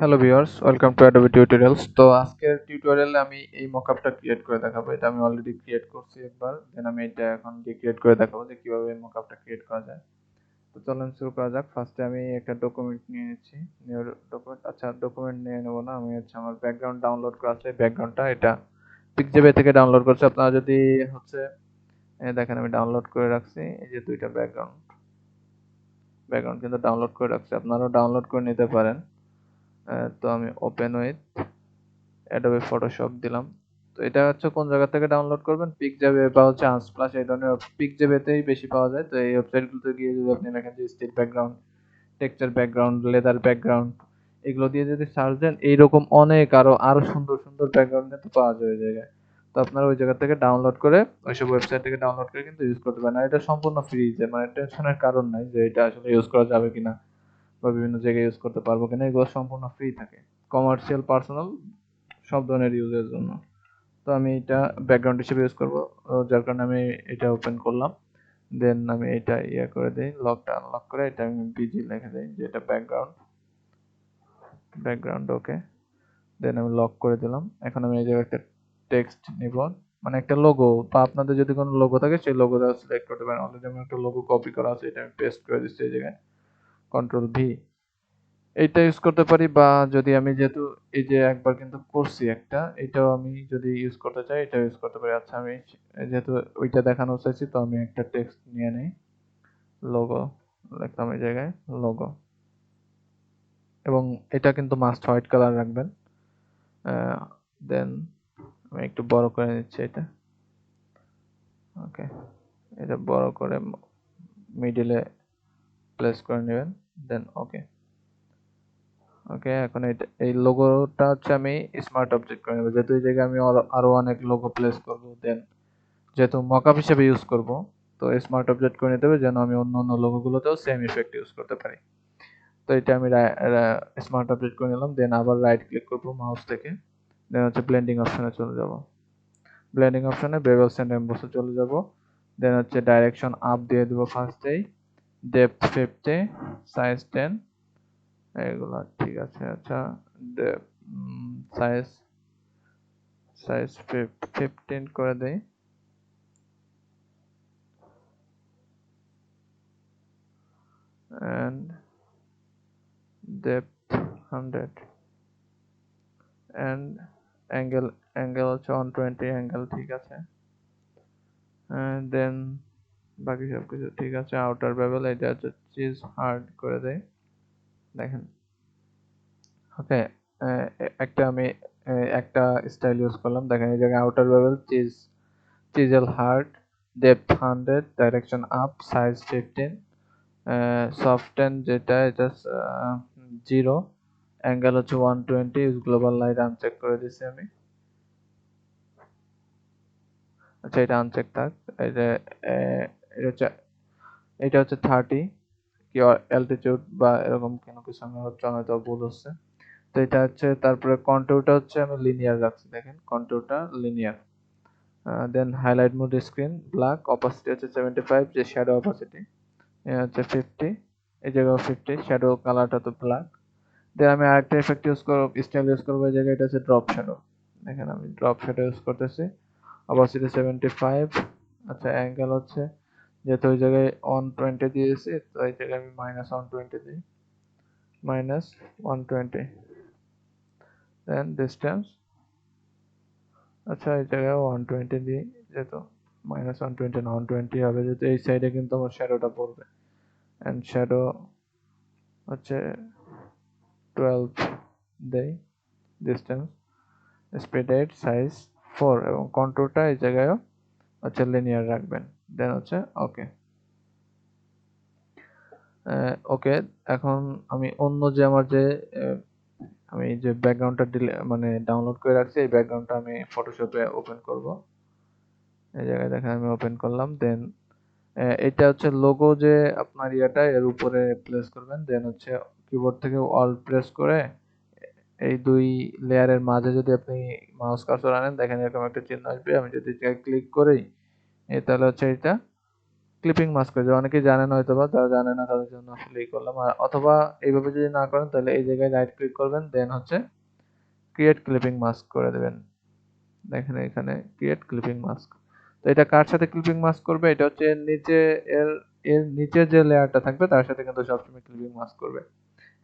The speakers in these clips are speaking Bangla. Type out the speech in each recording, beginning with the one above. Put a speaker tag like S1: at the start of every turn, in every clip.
S1: Hello viewers, welcome to Adobe tutorials. তো আজকের টিউটোরিয়ালে আমি এই মকআপটা ক্রিয়েট করে দেখাবো। এটা আমি অলরেডি ক্রিয়েট করছি একবার, দেন আমি এটা এখন রিক্রিয়েট করে দেখাবো যে কিভাবে এই মকআপটা ক্রিয়েট করা যায়। তো চলুন শুরু করা যাক। ফার্স্টে আমি একটা ডকুমেন্ট নিয়ে নিচ্ছি। নিউ ডকুমেন্ট, আচ্ছা ডকুমেন্ট নিয়ে নেব না, আমি আমার ব্যাকগ্রাউন্ড ডাউনলোড করা আছে। ব্যাকগ্রাউন্ডটা এটা পিকজেবে থেকে ডাউনলোড করছি। আপনারা যদি দেখেন আমি ডাউনলোড করে রাখছি, এই যে দুইটা ব্যাকগ্রাউন্ড ব্যাকগ্রাউন্ড কিন্তু ডাউনলোড করে রাখছি, আপনারাও ডাউনলোড করে নিতে পারেন। তো আমি ওপেন উইথ অ্যাডোবি ফটোশপ দিলাম। তো এটা কোন জায়গা থেকে ডাউনলোড করবেন, পিকজেবে বা আনস্প্লাশ, এই ধরনের পিকজেবেতেই বেশি পাওয়া যায়। তো এই ওয়েবসাইটগুলোতে গিয়ে যদি আপনি লেখেন যে steel background, texture background, leather background, এগুলো দিয়ে যদি সার্চ দেন এইরকম অনেক আরো সুন্দর সুন্দর ব্যাকগ্রাউন্ড কিন্তু পাওয়া যায় ওই জায়গায়। তো আপনারা ওই জায়গা থেকে ডাউনলোড করে, ওইসব ওয়েবসাইট থেকে ডাউনলোড করে কিন্তু ইউজ করতে পারেন। আর এটা সম্পূর্ণ ফ্রি, যে মানে টেনশনের কারণ নাই যে এটা আসলে ইউজ করা যাবে কিনা বা বিভিন্ন জায়গায় ইউজ করতে পারবো কিনা, এগুলো সম্পূর্ণ ফ্রি থাকে, কমার্শিয়াল, পার্সোনাল, সব ধরনের ইউজের জন্য। তো আমি এটা ব্যাকগ্রাউন্ড হিসেবে ইউজ করব, যার কারণে আমি এটা ওপেন করলাম। দেন আমি এটা করে দিই, লকটা আনলক করে এটা আমি বিজি লিখে দিই যে এটা ব্যাকগ্রাউন্ড ওকে। দেন আমি লক করে দিলাম। এখন আমি এই জায়গায় একটা টেক্সট নিব, মানে একটা লোগো, বা আপনাদের যদি কোনো লোগো থাকে সেই লোগোটা সিলেক্ট করতে পারেন। অলরেডি আমার একটা লোগো কপি করা আছে, এটা আমি পেস্ট করে দিচ্ছি এই জায়গায়, কন্ট্রোল ভি। এইটা ইউজ করতে পারি, বা যদি আমি যেহেতু এই যে একবার কিন্তু করছি একটা, এটাও আমি যদি ইউজ করতে চাই এটা ইউজ করতে পারি। আচ্ছা আমি যেহেতু ওইটা দেখানো চাইছি, তো আমি একটা টেক্সট নিয়ে নেই, লোগো লিখলাম এই জায়গায়, লোগো। এবং এটা কিন্তু মাস্ট হোয়াইট কালার রাখবেন। দেন আমি একটু বড় করে নিচ্ছি এটা, ওকে। এটা বড় করে মিডিলে প্লেস করে নেবেন, দেন ওকে। ওকে, এখন এই লোগোটা আমি স্মার্ট অবজেক্ট করে নেব, যেহেতু এই জায়গায় আমি আরো অনেক লোগো প্লেস করব। দেন যেহেতু মকআপ হিসেবে ইউজ করব, তো স্মার্ট অবজেক্ট করে নিতে হবে যেন আমি অন্য অন্য লোগোগুলোতেও সেম ইফেক্ট ইউজ করতে পারি। তো এটা আমি স্মার্ট অবজেক্ট করে নিলাম। দেন আবার রাইট ক্লিক করব মাউস থেকে, দেন ব্লেন্ডিং অপশনে চলে যাব। ব্লেন্ডিং অপশনে বেভেলস এন্ড এমবসে চলে যাব। দেন ডাইরেকশন আপ দিয়ে দেব ফার্স্টেই, ডেপথ 50, সাইজ 10, এগুলো ঠিক আছে। আচ্ছা, সাইজ সাইজ 15 করে দেই। and depth 100 and angle হচ্ছে 120, অ্যাঙ্গেল ঠিক আছে। and then বাকি সব কিছু ঠিক আছে। আউটার বেভেল এটা চিজ হার্ড করে দেই, দেখেন। ওকে, আমি একটা স্টাইল ইউজ করলাম, দেখেন এই জায়গায় outer bevel chisel hard, depth 100, direction up, size 15, soften যেটা এটা 0, অ্যাঙ্গেল হচ্ছে 120, ইউজ গ্লোবাল লাইট আনচেক করে দিছি আমি। আচ্ছা এটা আনচেক থাক। এই যে এটা হচ্ছে 30, কি অ্যালটিটিউড বা এরকম কোনো কিছু আমার হচ্ছে, হয়তো ভুল হচ্ছে। তো এটা তারপরে কন্ট্রোলটা আমি লিনিয়ার রাখছি, দেখেন কন্ট্রোলটা linear. Then highlight mode screen black, opacity হচ্ছে 75, যে শ্যাডো অপাসিটি হচ্ছে 50, এই জায়গায় 50, শ্যাডো কালারটা তো ব্ল্যাক। দেন আমি আরেকটা এফেক্ট স্টাইল ইউজ করবো, এই জায়গায় এটা হচ্ছে ড্রপ শ্যাডো। দেখেন আমি ড্রপ শ্যাডো ইউজ করতেছি, অপাসিটি 75। আচ্ছা অ্যাঙ্গেল যেহেতু ওই জায়গায় 120 দিয়েছি, তো এই জায়গায় আমি -120 দিই, -120। দেন ডিস্টেন্স, আচ্ছা এই জায়গায় 120 দিই, যেহেতু -120 না 120 হবে, যেহেতু এই সাইডে কিন্তু আমার শ্যাডোটা পড়বে। এন্ড শ্যাডো হচ্ছে 12 দেই, ডিস্টেন্স, স্পিড 8, সাইজ 4, এবং কন্ট্রোলটা এই জায়গায়ও লিনিয়ার রাখবেন। দেন ওকে। ওকে, এখন আমি অন্য যে আমার যে আমি যে ব্যাকগ্রাউন্ডটা মানে ডাউনলোড করে রাখছি, এই ব্যাকগ্রাউন্ডটা আমি ফটোশপে ওপেন করব। এই জায়গায় দেখেন আমি ওপেন করলাম। দেন এটা লোগো, যে আপনার এর উপরে প্লেস করবেন। দেন কিবোর্ড থেকে অল্ট প্রেস করে এই দুই লেয়ারের মাঝে যদি আপনি মাউস কার্সর আনেন, দেখেন এরকম একটা চিহ্ন আসবে। আমি যদি ক্লিক করি, তাহলে এটা ক্লিপিং মাস্ক করে অনেকেই জানেন হয়তো বা, যারা জানে না তাদের জন্য আসলে এই করলাম। আর অথবা এইভাবে যদি না করেন তাহলে এই জায়গায় রাইট ক্লিক করবেন, দেন হচ্ছে ক্রিয়েট ক্লিপিং মাস্ক করে দেবেন। দেখেন এখানে ক্রিয়েট ক্লিপিং মাস্ক। তো এটা কার সাথে ক্লিপিং মাস্ক করবে? এটা হচ্ছে এর নিচে, এর এর নিচে যে লেয়ারটা থাকবে তার সাথে কিন্তু সবসময় ক্লিপিং মাস্ক করবে।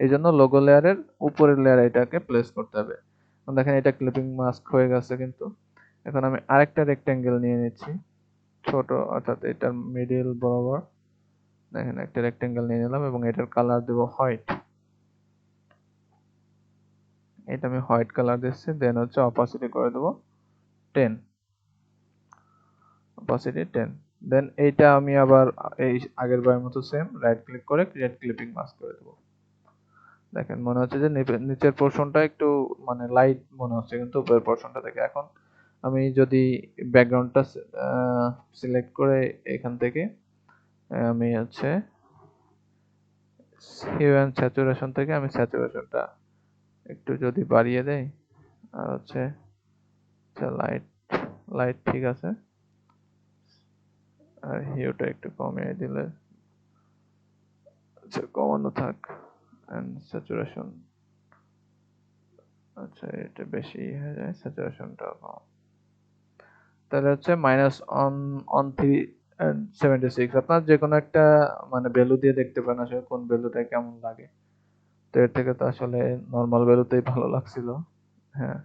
S1: এই জন্য লোগো লেয়ারের উপরের লেয়ারে এটাকে প্লেস করতে হবে। দেখেন এটা ক্লিপিং মাস্ক হয়ে গেছে কিন্তু। এখন আমি আরেকটা রেক্টেঙ্গেল নিয়ে নিচ্ছি ছোট, অর্থাৎ এটার মিডিল বরাবর। দেখেন একটা রেক্টেঙ্গেল নিয়ে নিলাম এবং এটার কালার দেব হোয়াইট। এটা আমি হোয়াইট কালার দিচ্ছি, দেন হচ্ছে অপাসিটি করে দেব 10, অপাসিটি 10। দেন এইটা আমি আবার এই আগের বারের মতো সেম রাইট ক্লিক করে ক্রিয়েট ক্লিপিং মাস্ক করে দেব। দেখেন মনে হচ্ছে যে নিচের পোর্শনটা একটু মানে লাইট মনে হচ্ছে, কিন্তু উপরের পোর্শনটা থেকে। এখন আমি যদি ব্যাকগ্রাউন্ডটা সিলেক্ট করে এখান থেকে আমি হচ্ছে হিউ অ্যান্ড স্যাচুরেশন থেকে আমি স্যাচুরেশনটা একটু যদি বাড়িয়ে দেই, আর হচ্ছে লাইট লাইট ঠিক আছে, আর হিউটা একটু কমিয়ে দিলে, আচ্ছা কমানো থাক, এন্ড স্যাচুরেশন, আচ্ছা এটা বেশি হয়ে যায়, স্যাচুরেশনটা কম, তাহলে হচ্ছে -1 on 376। আপনার যে কোনো একটা মানে ভ্যালু দিয়ে দেখতে পারেন আসলে কোন ভ্যালুটা কেমন লাগে। তো এর থেকে তো আসলে নর্মাল ভ্যালুতেই ভালো লাগছিল। হ্যাঁ,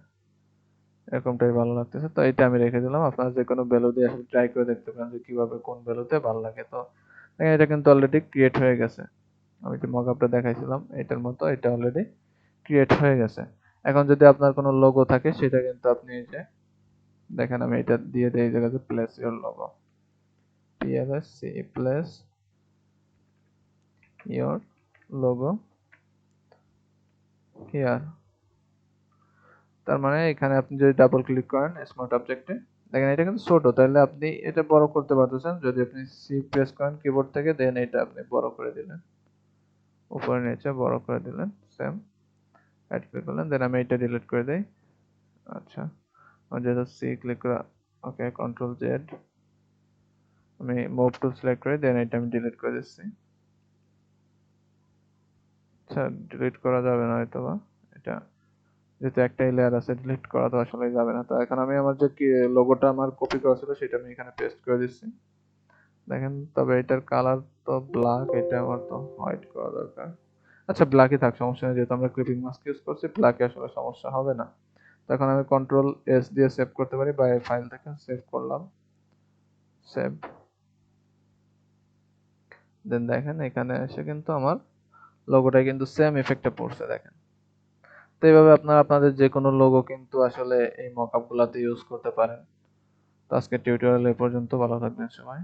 S1: এরকমটাই ভালো লাগতেছে, তো এটা আমি রেখে দিলাম। আপনারা যে কোনো ভ্যালু দিয়ে আসলে ট্রাই করে দেখতে পারেন যে কিভাবে কোন ভ্যালুতে ভালো লাগে। তো এটা কিন্তু অলরেডি ক্রিয়েট হয়ে গেছে। আমি যে মকআপটা দেখাইছিলাম এটার মতো এটা অলরেডি ক্রিয়েট হয়ে গেছে। এখন যদি আপনার কোনো লোগো থাকে সেটা কিন্তু আপনি এই যে দেখেন আমি এটা দিয়ে দিই, এই জায়গাতে place your logo, PLSC place your logo here. তার মানে এখানে আপনি যদি ডাবল ক্লিক করেন স্মার্ট অবজেক্টে, দেখেন এটা কিন্তু ছোট, তাহলে আপনি এটা বড় করতে পারতেছেন যদি আপনি সি প্রেস করেন কিবোর্ড থেকে, দেন এটা আপনি বড় করে দিলেন, উপরে নিচে বড় করে দিলেন, সেম অ্যাড ক্লিক করলেন, দেন আমি এটা ডিলিট করে দেই। আচ্ছা আমি যেহেতু সি ক্লিক করা, ওকে কন্ট্রোল জেড, আমি মুভ টুল সিলেক্ট করে দেন এটা আমি ডিলিট করে দিচ্ছি। আচ্ছা ডিলিট করা যাবে না হয়তো বা, এটা যেহেতু একটাই লেয়ার আছে ডিলিট করা তো আসলে যাবে না। তো এখন আমি আমার যে লোগোটা আমার কপি করা ছিল সেটা আমি এখানে পেস্ট করে দিচ্ছি। দেখেন তবে এটার কালার তো ব্ল্যাক, এটা আমার তো হোয়াইট করা দরকার। আচ্ছা ব্ল্যাকই থাক, সমস্যা নেই, যেহেতু আমরা ক্লিপিং মাস্ক ইউজ করছি ব্ল্যাকে আসলে সমস্যা হবে না। তো এখন আমি কন্ট্রোল এস দিয়ে সেভ করতে পারি, বা এই ফাইল থেকে সেভ করলাম, সেভ। দেন দেখেন এখানে এসে কিন্তু আমার লোগোটাই কিন্তু সেম ইফেক্টে পড়ছে দেখেন। তো এইভাবে আপনারা আপনাদের যে কোনো লোগো কিন্তু আসলে এই মকআপ গুলাতে ইউজ করতে পারেন। তো আজকের টিউটোরিয়াল এই পর্যন্ত, ভালো থাকবেন সবাই।